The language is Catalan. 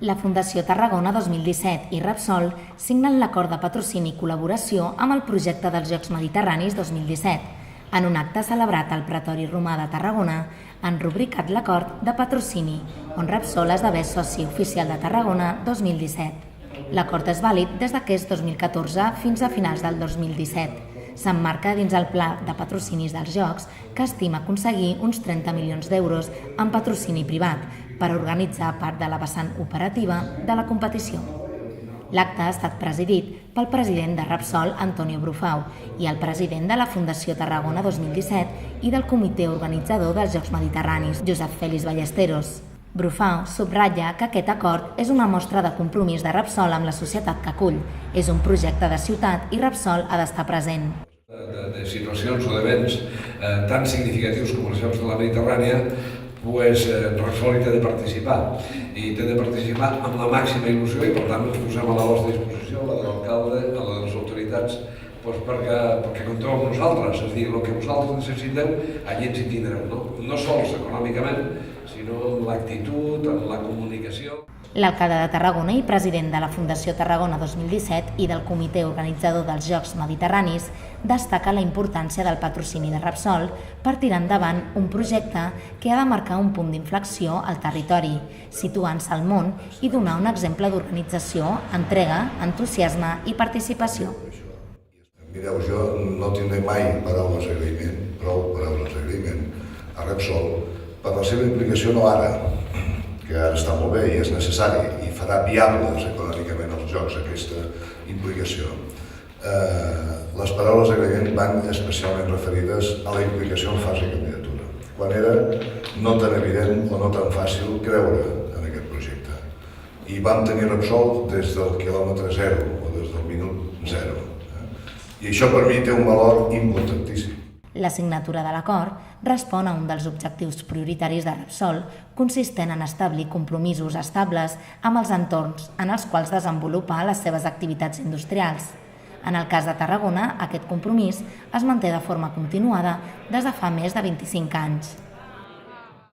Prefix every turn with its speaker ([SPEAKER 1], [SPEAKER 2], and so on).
[SPEAKER 1] La Fundació Tarragona 2017 i Repsol signen l'acord de patrocini i col·laboració amb el projecte dels Jocs Mediterranis 2017. En un acte celebrat al Pretori Romà de Tarragona, han rubricat l'acord de patrocini, on Repsol esdevé soci oficial de Tarragona 2017. L'acord és vàlid des d'aquest 2014 fins a finals del 2017. S'emmarca dins el pla de patrocinis dels Jocs, que estima aconseguir uns 30 milions d'euros en patrocini privat per organitzar part de la vessant operativa de la competició. L'acte ha estat presidit pel president de Repsol, Antonio Brufau, i el president de la Fundació Tarragona 2017 i del comitè organitzador dels Jocs Mediterranis, Josep Fèlix Ballesteros. Brufau subratlla que aquest acord és una mostra de compromís de Repsol amb la societat que acull. És un projecte de ciutat i Repsol ha d'estar present.
[SPEAKER 2] De situacions o d'events tan significatius com els Jocs de la Mediterrània, Repsol hi té de participar. I té de participar amb la màxima il·lusió i per tant ens posem a la vostra disposició, la de l'alcalde, a la de les autoritats, perquè compteu amb nosaltres. És a dir, el que vosaltres necessiteu, allí ens hi tindreu. No sols econòmicament, sinó amb l'actitud, amb la comunicació.
[SPEAKER 1] L'alcalde de Tarragona i president de la Fundació Tarragona 2017 i del comitè organitzador dels Jocs Mediterranis destaca la importància del patrocini de Repsol per tirar endavant un projecte que ha de marcar un punt d'inflexió al territori, situant-se al món i donar un exemple d'organització, entrega, entusiasme i participació.
[SPEAKER 3] Mireu, jo no tindré mai paraules d'agraïment, prou paraules d'agraïment a Repsol per la seva implicació no ara, que ara està molt bé i és necessari i farà viables econòmicament els Jocs aquesta implicació. Les paraules d'agraïment van especialment referides a la implicació en fase de candidatura, quan era no tan evident o no tan fàcil creure en aquest projecte. I vam tenir Repsol des del quilòmetre zero o des del minut zero. I això per mi té un valor importantíssim.
[SPEAKER 1] La signatura de l'acord respon a un dels objectius prioritaris de Repsol, consistent en establir compromisos estables amb els entorns en els quals desenvolupar les seves activitats industrials. En el cas de Tarragona, aquest compromís es manté de forma continuada des de fa més de 25 anys.